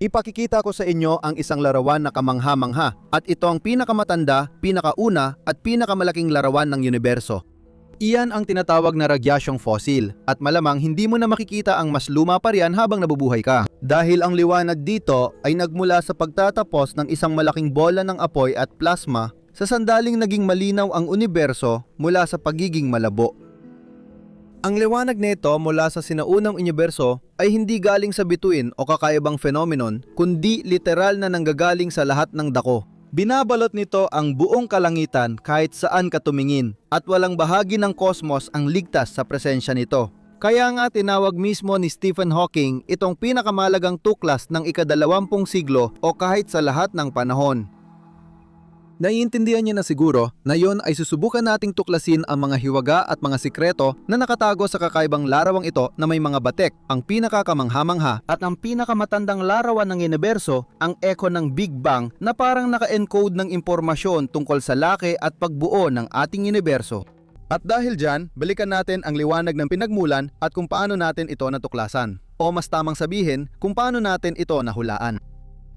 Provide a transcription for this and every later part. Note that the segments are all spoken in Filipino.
Ipakikita ko sa inyo ang isang larawan na kamangha-mangha at ito ang pinakamatanda, pinakauna at pinakamalaking larawan ng universo. Iyan ang tinatawag na radyasyong fossil at malamang hindi mo na makikita ang mas luma pa riyan habang nabubuhay ka. Dahil ang liwanag dito ay nagmula sa pagtatapos ng isang malaking bola ng apoy at plasma sa sandaling naging malinaw ang universo mula sa pagiging malabo. Ang liwanag nito mula sa sinaunang universo ay hindi galing sa bituin o kakaibang phenomenon, kundi literal na nanggagaling sa lahat ng dako. Binabalot nito ang buong kalangitan kahit saan ka tumingin at walang bahagi ng kosmos ang ligtas sa presensya nito. Kaya nga tinawag mismo ni Stephen Hawking itong pinakamalagang tuklas ng ika-20 siglo o kahit sa lahat ng panahon. Naiintindihan niya na siguro na yon ay susubukan nating tuklasin ang mga hiwaga at mga sikreto na nakatago sa kakaibang larawang ito na may mga batek, ang pinakakamangha-mangha at ang pinakamatandang larawan ng universo, ang echo ng Big Bang na parang naka-encode ng impormasyon tungkol sa laki at pagbuo ng ating universo. At dahil dyan, balikan natin ang liwanag ng pinagmulan at kung paano natin ito natuklasan. O mas tamang sabihin, kung paano natin ito nahulaan.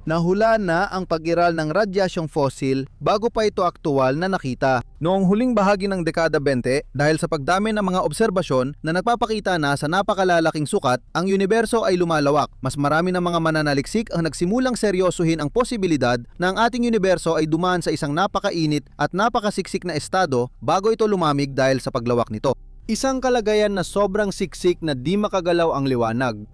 Nahula na ang pag-iral ng radyasyong fossil bago pa ito aktual na nakita. Noong huling bahagi ng dekada 20, dahil sa pagdami ng mga obserbasyon na nagpapakita na sa napakalalaking sukat, ang universo ay lumalawak. Mas marami ng mga mananaliksik ang nagsimulang seryosohin ang posibilidad na ang ating universo ay dumaan sa isang napakainit at napakasiksik na estado bago ito lumamig dahil sa paglawak nito. Isang kalagayan na sobrang siksik na di makagalaw ang liwanag.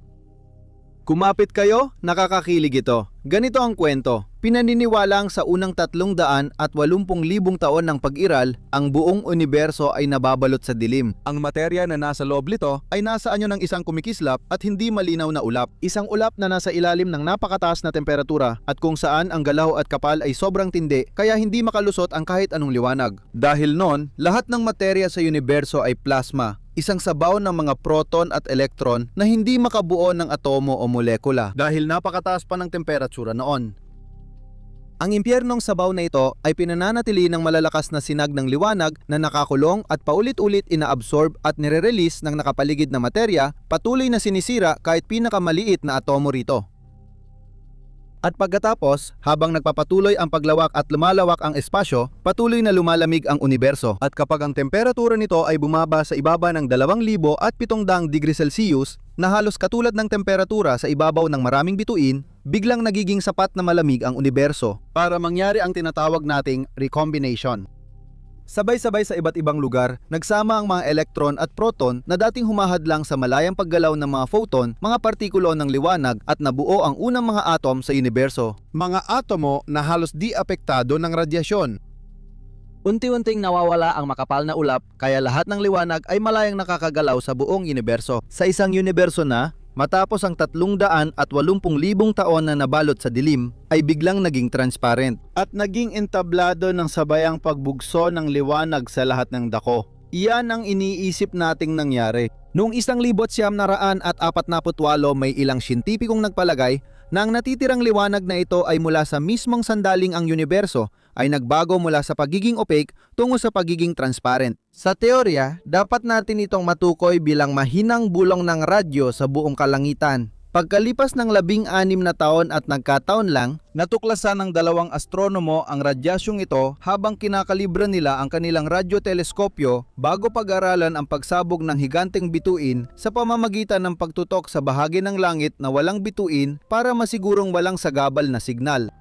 Kumapit kayo, nakakakilig ito. Ganito ang kwento. Pinaniniwalang sa unang 380,000 taon ng pag-iral, ang buong universo ay nababalot sa dilim. Ang materya na nasa loob nito ay nasa anyo ng isang kumikislap at hindi malinaw na ulap. Isang ulap na nasa ilalim ng napakataas na temperatura at kung saan ang galaw at kapal ay sobrang tindi kaya hindi makalusot ang kahit anong liwanag. Dahil noon, lahat ng materya sa universo ay plasma. Isang sabaw ng mga proton at elektron na hindi makabuo ng atomo o molekula dahil napakataas pa ng temperatura noon. Ang impyernong sabaw na ito ay pinananatili ng malalakas na sinag ng liwanag na nakakulong at paulit-ulit inaabsorb at nire-release ng nakapaligid na materya, patuloy na sinisira kahit pinakamaliit na atomo rito. At pagkatapos, habang nagpapatuloy ang paglawak at lumalawak ang espasyo, patuloy na lumalamig ang universo. At kapag ang temperatura nito ay bumaba sa ibaba ng 2,700 degrees Celsius, na halos katulad ng temperatura sa ibabaw ng maraming bituin, biglang nagiging sapat na malamig ang universo para mangyari ang tinatawag nating recombination. Sabay-sabay sa iba't ibang lugar, nagsama ang mga elektron at proton na dating humahadlang sa malayang paggalaw ng mga photon, mga partikulo ng liwanag at nabuo ang unang mga atom sa universo. Mga atomo na halos di apektado ng radyasyon. Unti-unting nawawala ang makapal na ulap kaya lahat ng liwanag ay malayang nakakagalaw sa buong universo. Sa isang universo na, matapos ang 380,000 taon na nabalot sa dilim, ay biglang naging transparent at naging entablado ng sabayang pagbugso ng liwanag sa lahat ng dako. Iyan ang iniisip nating nangyari. Noong 1948 may ilang siyentipikong nagpalagay na ang natitirang liwanag na ito ay mula sa mismong sandaling ang universo ay nagbago mula sa pagiging opaque tungo sa pagiging transparent. Sa teorya, dapat natin itong matukoy bilang mahinang bulong ng radyo sa buong kalangitan. Pagkalipas ng 16 na taon at nagkataon lang, natuklasan ng 2 astronomo ang radyasyong ito habang kinakalibra nila ang kanilang radyoteleskopyo bago pag-aralan ang pagsabog ng higanteng bituin sa pamamagitan ng pagtutok sa bahagi ng langit na walang bituin para masigurong walang sagabal na signal.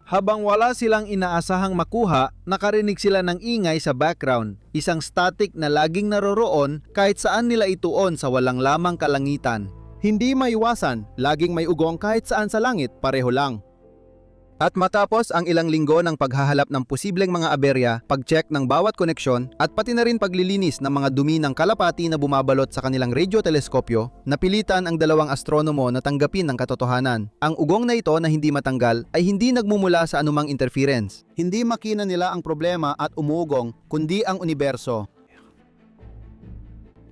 Habang wala silang inaasahang makuha, nakarinig sila ng ingay sa background, isang static na laging naroroon kahit saan nila ituon sa walang lamang kalangitan. Hindi maiwasan, laging may ugong kahit saan sa langit, pareho lang. At matapos ang ilang linggo ng paghahalap ng posibleng mga aberya, pag-check ng bawat koneksyon, at pati na rin paglilinis ng mga dumi ng kalapati na bumabalot sa kanilang radyoteleskopyo, napilitan ang 2 astronomo na tanggapin ang katotohanan. Ang ugong na ito na hindi matanggal ay hindi nagmumula sa anumang interference. Hindi makina nila ang problema at umuugong, kundi ang universo.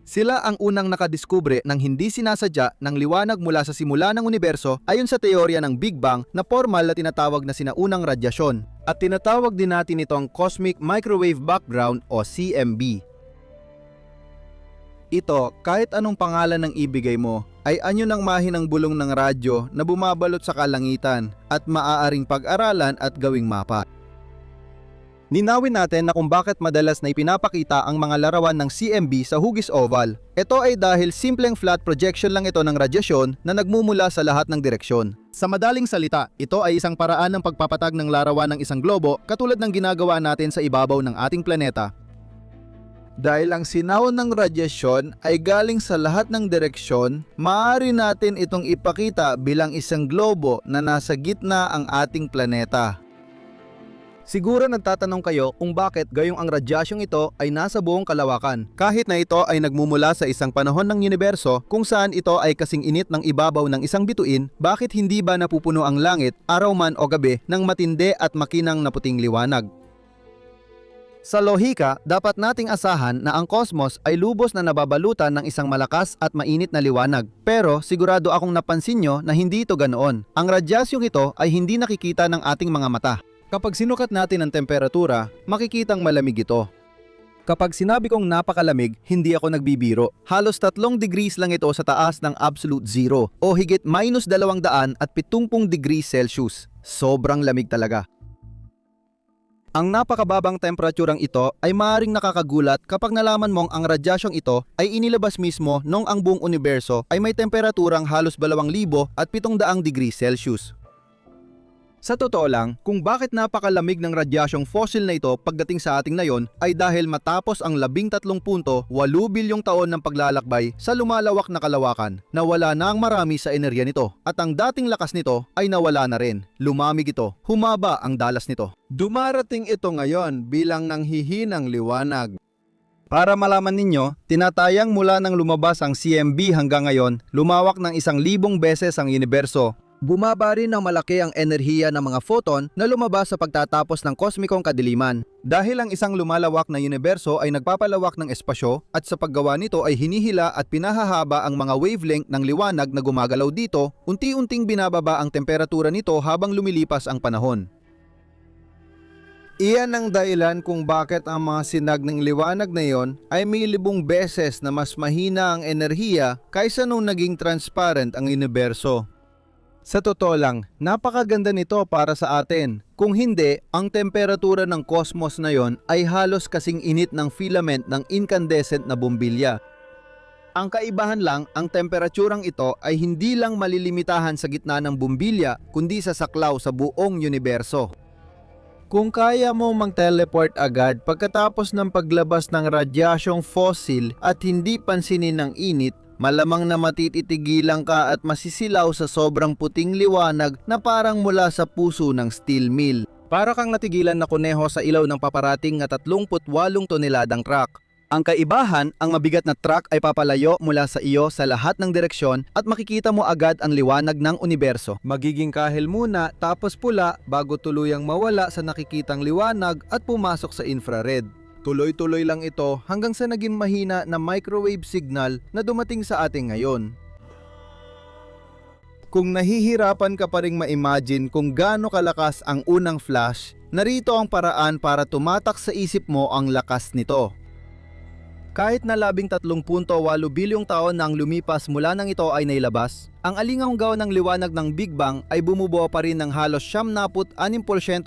Sila ang unang nakadiskubre ng hindi sinasadya ng liwanag mula sa simula ng universo ayon sa teorya ng Big Bang na formal na tinatawag na sinaunang radyasyon. At tinatawag din natin itong Cosmic Microwave Background o CMB. Ito, kahit anong pangalan ng ibigay mo, ay anyo ng mahinang bulong ng radyo na bumabalot sa kalangitan at maaaring pag-aralan at gawing mapa. Ninawin natin na kung bakit madalas na ipinapakita ang mga larawan ng CMB sa hugis oval. Ito ay dahil simpleng flat projection lang ito ng radyasyon na nagmumula sa lahat ng direksyon. Sa madaling salita, ito ay isang paraan ng pagpapatag ng larawan ng isang globo katulad ng ginagawa natin sa ibabaw ng ating planeta. Dahil ang sinahon ng radyasyon ay galing sa lahat ng direksyon, maaari natin itong ipakita bilang isang globo na nasa gitna ang ating planeta. Siguro nagtatanong kayo kung bakit gayong ang radyasyong ito ay nasa buong kalawakan. Kahit na ito ay nagmumula sa isang panahon ng universo kung saan ito ay kasing init ng ibabaw ng isang bituin, bakit hindi ba napupuno ang langit, araw man o gabi, ng matindi at makinang na puting liwanag? Sa lohika, dapat nating asahan na ang kosmos ay lubos na nababalutan ng isang malakas at mainit na liwanag. Pero sigurado akong napansin nyo na hindi ito ganoon. Ang radyasyong ito ay hindi nakikita ng ating mga mata. Kapag sinukat natin ang temperatura, makikitang malamig ito. Kapag sinabi kong napakalamig, hindi ako nagbibiro. Halos 3 degrees lang ito sa taas ng absolute zero o higit minus 270 degrees Celsius. Sobrang lamig talaga. Ang napakababang temperaturang ito ay maaaring nakakagulat kapag nalaman mong ang radyasyong ito ay inilabas mismo nung ang buong universo ay may temperaturang halos 2,700 degrees Celsius. Sa totoo lang, kung bakit napakalamig ng radyasyong fossil na ito pagdating sa ating ngayon ay dahil matapos ang 13.8 bilyong taon ng paglalakbay sa lumalawak na kalawakan, nawala na ang marami sa enerhiya nito at ang dating lakas nito ay nawala na rin. Lumamig ito, humaba ang dalas nito. Dumarating ito ngayon bilang nanghihinang liwanag. Para malaman ninyo, tinatayang mula nang lumabas ang CMB hanggang ngayon, lumawak ng 1,000 beses ang universo. Bumaba rin ng malaki ang enerhiya ng mga photon na lumabas sa pagtatapos ng kosmikong kadiliman. Dahil ang isang lumalawak na universo ay nagpapalawak ng espasyo at sa paggawa nito ay hinihila at pinahahaba ang mga wavelength ng liwanag na gumagalaw dito, unti-unting binababa ang temperatura nito habang lumilipas ang panahon. Iyan ang dahilan kung bakit ang mga sinag ng liwanag na iyon ay may 1,000 beses na mas mahina ang enerhiya kaysa nung naging transparent ang universo. Sa totoo lang, napakaganda nito para sa atin. Kung hindi, ang temperatura ng cosmos na yon ay halos kasing init ng filament ng incandescent na bombilya. Ang kaibahan lang, ang temperaturang ito ay hindi lang malilimitahan sa gitna ng bombilya, kundi sa saklaw sa buong universo. Kung kaya mo mag-teleport agad pagkatapos ng paglabas ng radyasyong fossil at hindi pansinin ng init, malamang na matititigilan ka at masisilaw sa sobrang puting liwanag na parang mula sa puso ng steel mill. Para kang natigilan na kuneho sa ilaw ng paparating na 38 toneladang truck. Ang kaibahan, ang mabigat na truck ay papalayo mula sa iyo sa lahat ng direksyon at makikita mo agad ang liwanag ng universo. Magiging kahel muna tapos pula bago tuluyang mawala sa nakikitang liwanag at pumasok sa infrared. Tuloy-tuloy lang ito hanggang sa naging mahina na microwave signal na dumating sa atin ngayon. Kung nahihirapan ka pa ring ma-imagine kung gaano kalakas ang unang flash, narito ang paraan para tumatak sa isip mo ang lakas nito. Kahit na 13.8 bilyong taon nang lumipas mula nang ito ay nailabas, ang alinganggaw ng liwanag ng Big Bang ay bumubuo pa rin ng halos 76%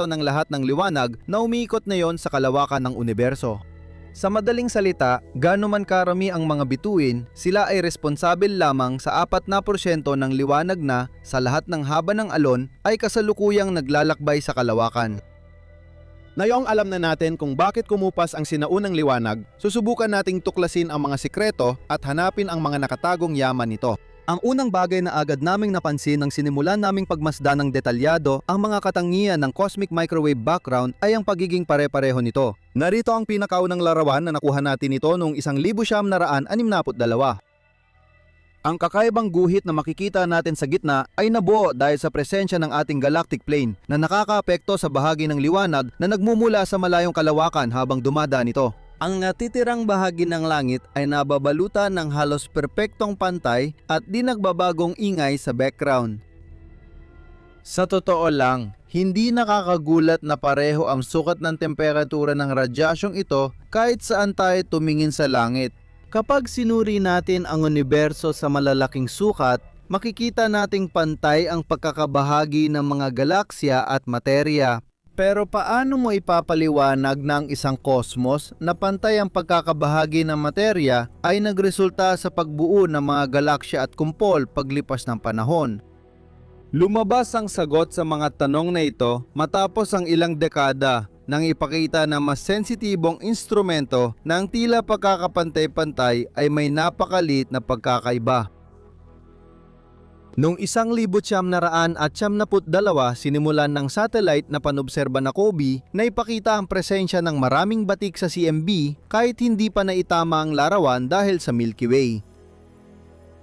ng lahat ng liwanag na umiikot na yon sa kalawakan ng universo. Sa madaling salita, gaano man karami ang mga bituin, sila ay responsabil lamang sa 4% ng liwanag na sa lahat ng haba ng alon ay kasalukuyang naglalakbay sa kalawakan. Ngayong alam na natin kung bakit kumupas ang sinaunang liwanag, susubukan nating tuklasin ang mga sikreto at hanapin ang mga nakatagong yaman nito. Ang unang bagay na agad naming napansin nang sinimulan naming pagmasdan ng detalyado ang mga katangian ng cosmic microwave background ay ang pagiging pare-pareho nito. Narito ang pinakaunang larawan na nakuha natin ito noong 1962. Ang kakaibang guhit na makikita natin sa gitna ay nabuo dahil sa presensya ng ating galactic plane na nakakaapekto sa bahagi ng liwanag na nagmumula sa malayong kalawakan habang dumadaan ito. Ang natitirang bahagi ng langit ay nababalutan ng halos perpektong pantay at di nagbabagong ingay sa background. Sa totoo lang, hindi nakakagulat na pareho ang sukat ng temperatura ng radyasyong ito kahit saan tayo tumingin sa langit. Kapag sinuri natin ang universo sa malalaking sukat, makikita nating pantay ang pagkakabahagi ng mga galaksya at materya. Pero paano mo ipapaliwanag na ang isang kosmos na pantay ang pagkakabahagi ng materya ay nagresulta sa pagbuo ng mga galaksya at kumpol paglipas ng panahon? Lumabas ang sagot sa mga tanong na ito matapos ang ilang dekada nang ipakita na mas sensitibong instrumento na ang tila pagkakapantay-pantay ay may napakalit na pagkakaiba. Noong 1992, sinimulan ng satellite na panobserba na COBE na ipakita ang presensya ng maraming batik sa CMB kahit hindi pa naitama ang larawan dahil sa Milky Way.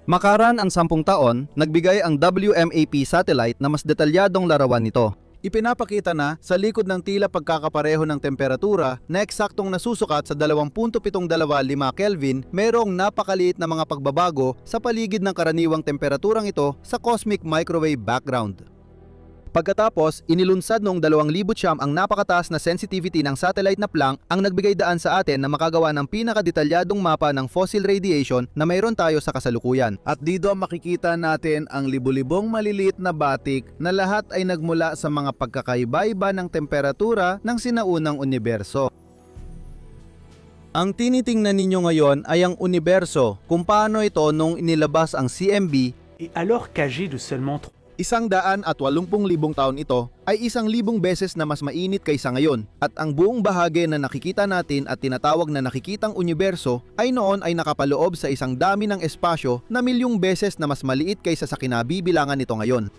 Makaraan ang 10 taon, nagbigay ang WMAP satellite na mas detalyadong larawan nito. Ipinapakita na sa likod ng tila pagkakapareho ng temperatura na eksaktong nasusukat sa 2.725 Kelvin, merong napakaliit na mga pagbabago sa paligid ng karaniwang temperaturang ito sa cosmic microwave background. Pagkatapos, inilunsad noong 2009 ang napakataas na sensitivity ng satellite na Planck ang nagbigay daan sa atin na makagawa ng pinakadetalyadong mapa ng fossil radiation na mayroon tayo sa kasalukuyan. At dito makikita natin ang libu-libong maliliit na batik na lahat ay nagmula sa mga pagkakaiba-iba ng temperatura ng sinaunang universo. Ang tinitingnan ninyo ngayon ay ang universo, kung paano ito nung inilabas ang CMB. Et alors qu'âgé de seulement 180,000 taon ito ay 1,000 beses na mas mainit kaysa ngayon, at ang buong bahagi na nakikita natin at tinatawag na nakikitang universo ay noon ay nakapaloob sa isang dami ng espasyo na milyong beses na mas maliit kaysa sa kinabibilangan nito ngayon.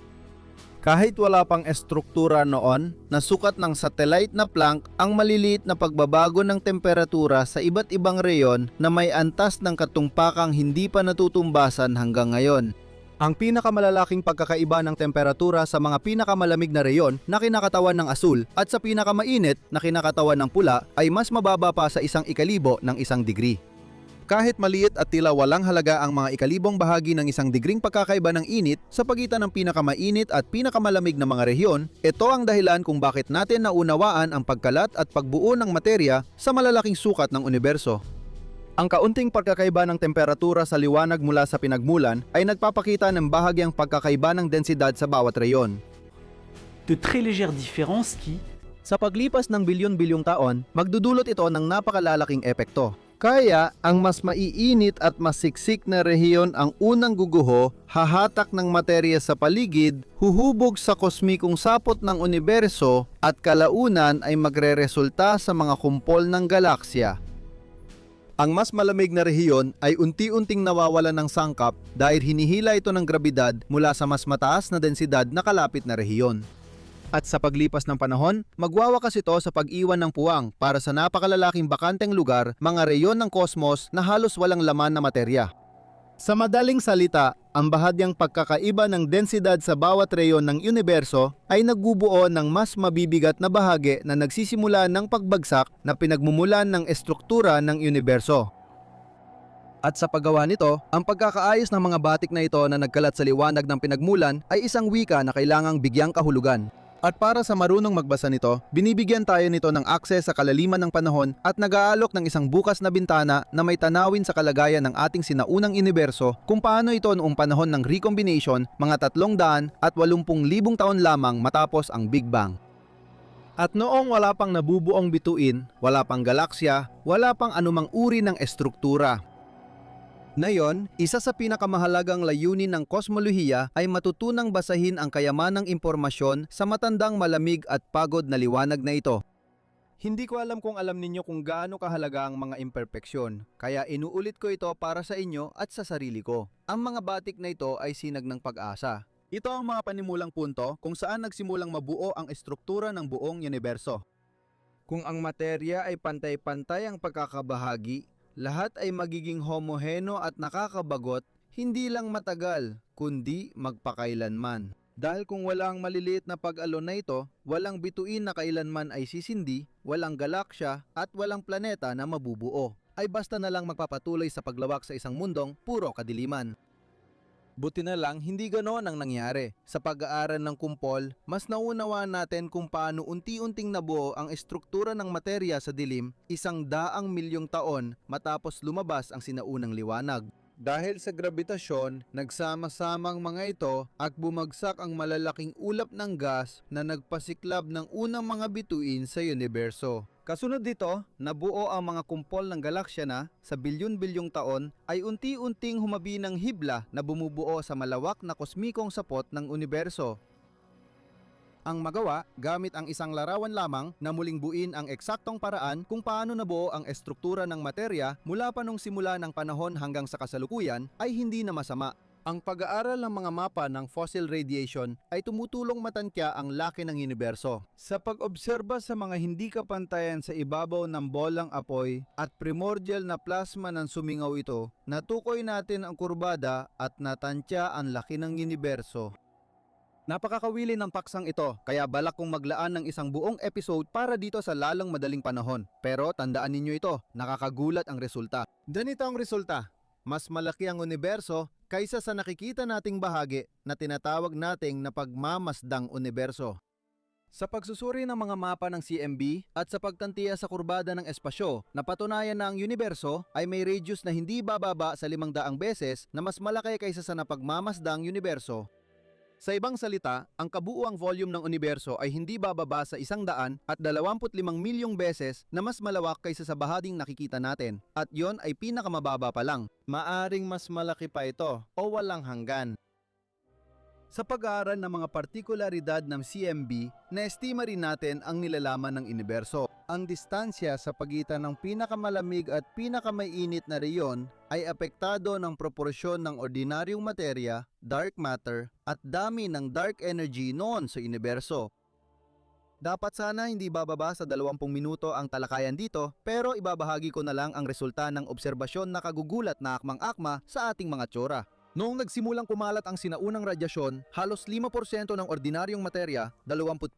Kahit wala pang estruktura noon, nasukat ng satellite na Planck ang maliliit na pagbabago ng temperatura sa iba't ibang reyon na may antas ng katumpakang hindi pa natutumbasan hanggang ngayon. Ang pinakamalalaking pagkakaiba ng temperatura sa mga pinakamalamig na reyon na kinakatawan ng asul at sa pinakamainit na kinakatawan ng pula ay mas mababa pa sa 1/1000 ng 1 degree. Kahit maliit at tila walang halaga ang mga ikalibong bahagi ng 1 degreeng pagkakaiba ng init sa pagitan ng pinakamainit at pinakamalamig na mga rehiyon, ito ang dahilan kung bakit natin naunawaan ang pagkalat at pagbuo ng materya sa malalaking sukat ng universo. Ang kaunting pagkakaiba ng temperatura sa liwanag mula sa pinagmulan ay nagpapakita ng bahagyang pagkakaiba ng densidad sa bawat reyon. de très légères différences qui, Sa paglipas ng bilyon-bilyong taon, magdudulot ito ng napakalalaking epekto. Kaya, ang mas maiinit at mas siksik na rehiyon ang unang guguho, hahatak ng materya sa paligid, huhubog sa kosmikong sapot ng universo, at kalaunan ay magreresulta sa mga kumpol ng galaksya. Ang mas malamig na rehiyon ay unti-unting nawawalan ng sangkap dahil hinihila ito ng grabidad mula sa mas mataas na densidad na kalapit na rehiyon. At sa paglipas ng panahon, magwawakas ito sa pag-iwan ng puwang para sa napakalalaking bakanteng lugar, mga rehiyon ng kosmos na halos walang laman na materya. Sa madaling salita, ang bahagyang pagkakaiba ng densidad sa bawat reyon ng universo ay nagbubuo ng mas mabibigat na bahagi na nagsisimula ng pagbagsak na pinagmumulan ng estruktura ng universo. At sa paggawa nito, ang pagkakaayos ng mga batik na ito na nagkalat sa liwanag ng pinagmulan ay isang wika na kailangang bigyang kahulugan. At para sa marunong magbasa nito, binibigyan tayo nito ng akses sa kalaliman ng panahon at nag-aalok ng isang bukas na bintana na may tanawin sa kalagayan ng ating sinaunang universo kung paano ito noong panahon ng recombination mga 380,000 taon lamang matapos ang Big Bang. At noong wala pang nabubuong bituin, wala pang galaksya, wala pang anumang uri ng estruktura. Ngayon, isa sa pinakamahalagang layunin ng kosmolohiya ay matutunang basahin ang kayamanang impormasyon sa matandang malamig at pagod na liwanag na ito. Hindi ko alam kung alam ninyo kung gaano kahalaga ang mga imperpeksyon, kaya inuulit ko ito para sa inyo at sa sarili ko. Ang mga batik na ito ay sinag ng pag-asa. Ito ang mga panimulang punto kung saan nagsimulang mabuo ang estruktura ng buong universo. Kung ang materya ay pantay-pantay ang pagkakabahagi, lahat ay magiging homogeno at nakakabagot, hindi lang matagal, kundi magpakailanman. Dahil kung walang maliliit na pag-alon na ito, walang bituin na kailanman ay sisindi, walang galaksya at walang planeta na mabubuo. Ay basta na lang magpapatuloy sa paglawak sa isang mundong puro kadiliman. Buti na lang hindi ganoon ang nangyari. Sa pag-aaral ng kumpol, mas naunawaan natin kung paano unti-unting nabuo ang estruktura ng materya sa dilim 100 milyong taon matapos lumabas ang sinaunang liwanag. Dahil sa grabitasyon, nagsama-samang mga ito at bumagsak ang malalaking ulap ng gas na nagpasiklab ng unang mga bituin sa universo. Kasunod dito, nabuo ang mga kumpol ng galaksya na sa bilyon-bilyong taon ay unti-unting humabi ng hibla na bumubuo sa malawak na kosmikong sapot ng universo. Ang magawa gamit ang isang larawan lamang na muling buin ang eksaktong paraan kung paano nabuo ang estruktura ng materya mula pa nung simula ng panahon hanggang sa kasalukuyan ay hindi na masama. Ang pag-aaral ng mga mapa ng fossil radiation ay tumutulong matantya ang laki ng universo. Sa pag-obserba sa mga hindi kapantayan sa ibabaw ng bolang apoy at primordial na plasma ng sumingaw ito, natukoy natin ang kurbada at natantya ang laki ng universo. Napakakawili ng paksang ito, kaya balak kong maglaan ng isang buong episode para dito sa lalong madaling panahon. Pero tandaan ninyo ito, nakakagulat ang resulta. Ganito ang resulta, mas malaki ang universo kaysa sa nakikita nating bahagi na tinatawag nating na pagmamasdang universo. Sa pagsusuri ng mga mapa ng CMB at sa pagtantiya sa kurbada ng espasyo, napatunayan na ang universo ay may radius na hindi bababa sa 500 beses na mas malaki kaysa sa napagmamasdang universo. Sa ibang salita, ang kabuuang volume ng universo ay hindi bababa sa 125 milyong beses na mas malawak kaysa sa bahaging nakikita natin, at yon ay pinakamababa pa lang. Maaring mas malaki pa ito o walang hanggan. Sa pag-aaral ng mga partikularidad ng CMB, na-estima rin natin ang nilalaman ng universo. Ang distansya sa pagitan ng pinakamalamig at pinakamainit na reyon ay apektado ng proporsyon ng ordinaryong materya, dark matter, at dami ng dark energy noon sa universo. Dapat sana hindi bababa sa 20 minuto ang talakayan dito, pero ibabahagi ko na lang ang resulta ng obserbasyon na kagugulat na akmang-akma sa ating mga tsura. Noong nagsimulang kumalat ang sinaunang radyasyon, halos 5% ng ordinaryong materya, 27%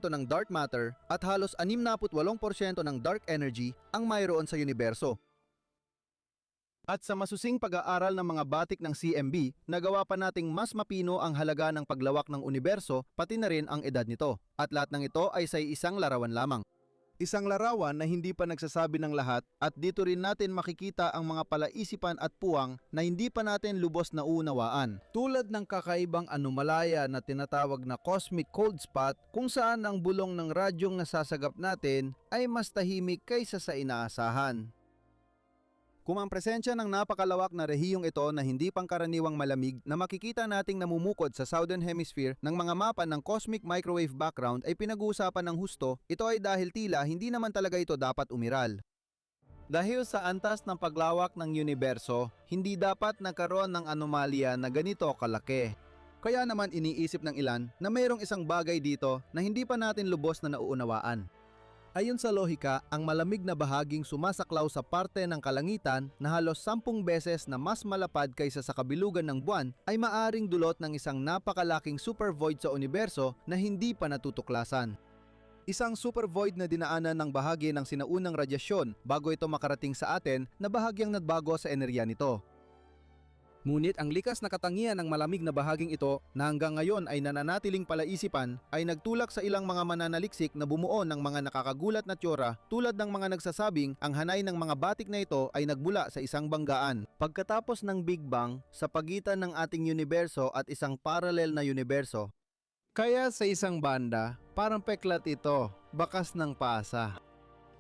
ng dark matter, at halos 68% ng dark energy ang mayroon sa universo. At sa masusing pag-aaral ng mga batik ng CMB, nagawa pa nating mas mapino ang halaga ng paglawak ng universo pati na rin ang edad nito. At lahat ng ito ay sa isang larawan lamang. Isang larawan na hindi pa nagsasabi ng lahat, at dito rin natin makikita ang mga palaisipan at puwang na hindi pa natin lubos na uunawaan. Tulad ng kakaibang anomalaya na tinatawag na cosmic cold spot, kung saan ang bulong ng radyong nasasagap natin ay mas tahimik kaysa sa inaasahan. Kung ang presensya ng napakalawak na rehiyong ito na hindi pangkaraniwang malamig na makikita nating namumukod sa Southern Hemisphere ng mga mapa ng cosmic microwave background ay pinag-uusapan ng husto, ito ay dahil tila hindi naman talaga ito dapat umiral. Dahil sa antas ng paglawak ng universo, hindi dapat nagkaroon ng anomalya na ganito kalaki. Kaya naman iniisip ng ilan na mayroong isang bagay dito na hindi pa natin lubos na nauunawaan. Ayon sa lohika, ang malamig na bahaging sumasaklaw sa parte ng kalangitan na halos 10 beses na mas malapad kaysa sa kabilugan ng buwan ay maaring dulot ng isang napakalaking supervoid sa universo na hindi pa natutuklasan. Isang supervoid na dinaanan ng bahagi ng sinaunang radyasyon bago ito makarating sa atin na bahagyang nagbago sa enerhiya nito. Ngunit ang likas na katangian ng malamig na bahaging ito na hanggang ngayon ay nananatiling palaisipan ay nagtulak sa ilang mga mananaliksik na bumuo ng mga nakakagulat na teorya tulad ng mga nagsasabing ang hanay ng mga batik na ito ay nagmula sa isang banggaan. Pagkatapos ng Big Bang sa pagitan ng ating universo at isang parallel na universo. Kaya sa isang banda, parang peklat ito, bakas ng pasa.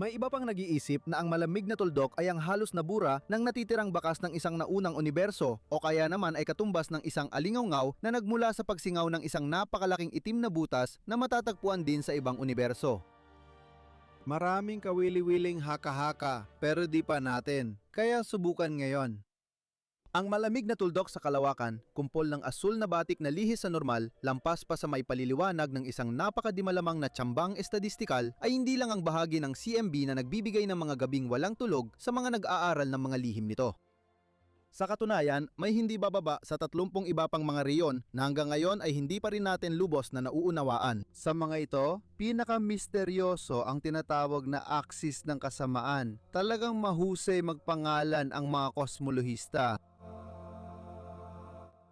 May iba pang nag-iisip na ang malamig na tuldok ay ang halos nabura ng natitirang bakas ng isang naunang universo o kaya naman ay katumbas ng isang alingawngaw na nagmula sa pagsingaw ng isang napakalaking itim na butas na matatagpuan din sa ibang universo. Maraming kawili-wiling haka-haka pero di pa natin, kaya subukan ngayon. Ang malamig na tuldok sa kalawakan, kumpol ng asul na batik na lihis sa normal, lampas pa sa may paliliwanag ng isang napakadimalamang na tiyambang estadistikal ay hindi lang ang bahagi ng CMB na nagbibigay ng mga gabing walang tulog sa mga nag-aaral ng mga lihim nito. Sa katunayan, may hindi bababa sa 30 iba pang mga reyon na hanggang ngayon ay hindi pa rin natin lubos na nauunawaan. Sa mga ito, pinaka-misteryoso ang tinatawag na aksis ng kasamaan. Talagang mahusay magpangalan ang mga kosmolohista.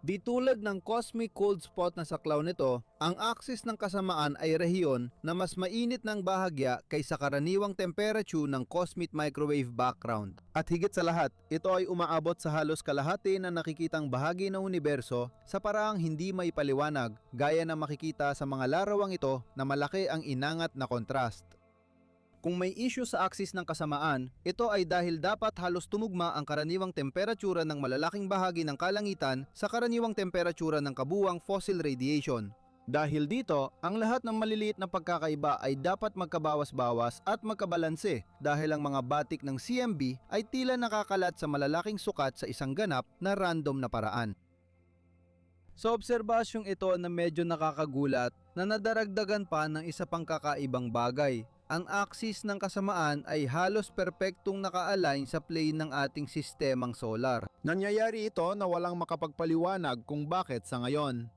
Di tulad ng cosmic cold spot na saklaw nito, ang axis ng kasamaan ay rehiyon na mas mainit ng bahagya kaysa karaniwang temperature ng cosmic microwave background. At higit sa lahat, ito ay umaabot sa halos kalahati na nakikitang bahagi ng universo sa paraang hindi may paliwanag, gaya na makikita sa mga larawang ito na malaki ang inangat na kontrast. Kung may issue sa axis ng kasamaan, ito ay dahil dapat halos tumugma ang karaniwang temperatura ng malalaking bahagi ng kalangitan sa karaniwang temperatura ng kabuuang fossil radiation. Dahil dito, ang lahat ng maliliit na pagkakaiba ay dapat magkabawas-bawas at magkabalanse dahil ang mga batik ng CMB ay tila nakakalat sa malalaking sukat sa isang ganap na random na paraan. Sa obserbasyong ito na medyo nakakagulat na nadaragdagan pa ng isa pang kakaibang bagay. Ang axis ng kasamaan ay halos perpektong naka-align sa plane ng ating sistemang solar. Nangyayari ito na walang makapagpaliwanag kung bakit sa ngayon.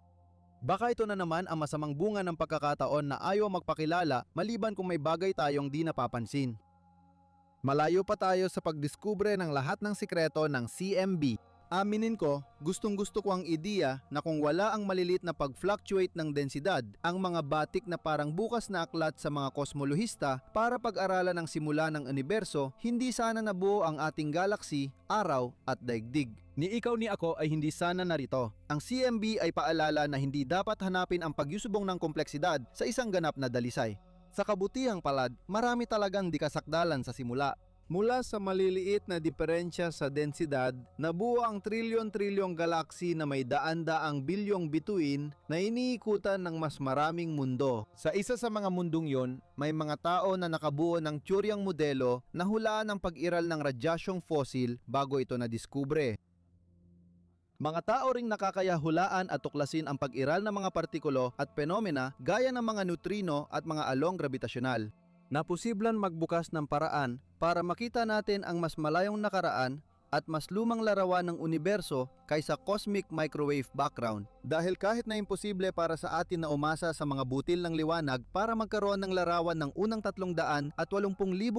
Baka ito na naman ang masamang bunga ng pagkakataon na ayaw magpakilala maliban kung may bagay tayong di napapansin. Malayo pa tayo sa pagdiskubre ng lahat ng sikreto ng CMB. Aminin ko, gustong-gusto ko ang ideya na kung wala ang malilit na pag-fluctuate ng densidad, ang mga batik na parang bukas na aklat sa mga kosmolohista para pag-aralan ang simula ng universo, hindi sana nabuo ang ating galaxy, araw at daigdig. Ni ikaw ni ako ay hindi sana narito. Ang CMB ay paalala na hindi dapat hanapin ang pagyusubong ng kompleksidad sa isang ganap na dalisay. Sa kabutihang palad, marami talagang di kasakdalan sa simula. Mula sa maliliit na diferensya sa densidad, nabuo ang trilyon-trilyong galaksi na may daan-daang bilyong bituin na iniikutan ng mas maraming mundo. Sa isa sa mga mundong yon, may mga tao na nakabuo ng tsuryang modelo na hulaan ng pag-iral ng radyasyong fossil bago ito nadiskubre. Mga tao ring nakakaya hulaan at tuklasin ang pag-iral ng mga partikulo at penomena gaya ng mga neutrino at mga along gravitasyonal, na posibleng magbukas ng paraan para makita natin ang mas malayong nakaraan at mas lumang larawan ng universo kaysa cosmic microwave background. Dahil kahit na imposible para sa atin na umasa sa mga butil ng liwanag para magkaroon ng larawan ng unang 380,000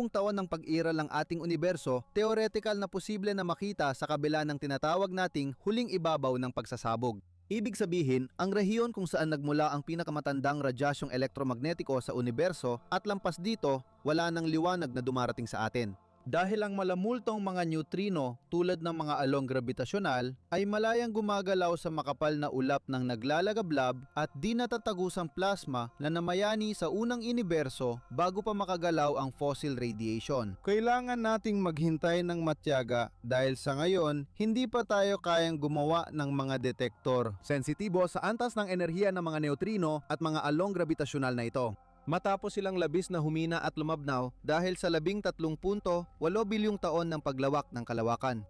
taon ng pag-iral ng ating universo, theoretical na posible na makita sa kabila ng tinatawag nating huling ibabaw ng pagsasabog. Ibig sabihin, ang rehiyon kung saan nagmula ang pinakamatandang radyasyong elektromagnetiko sa universo at lampas dito, wala nang liwanag na dumarating sa atin. Dahil ang malamultong mga neutrino tulad ng mga along gravitasyonal ay malayang gumagalaw sa makapal na ulap ng naglalagablab at di natatagusang plasma na namayani sa unang universo bago pa makagalaw ang fossil radiation. Kailangan nating maghintay ng matyaga dahil sa ngayon hindi pa tayo kayang gumawa ng mga detektor sensitibo sa antas ng enerhiya ng mga neutrino at mga along gravitasyonal na ito. Matapos silang labis na humina at lumabnaw dahil sa 13.8 bilyong taon ng paglawak ng kalawakan.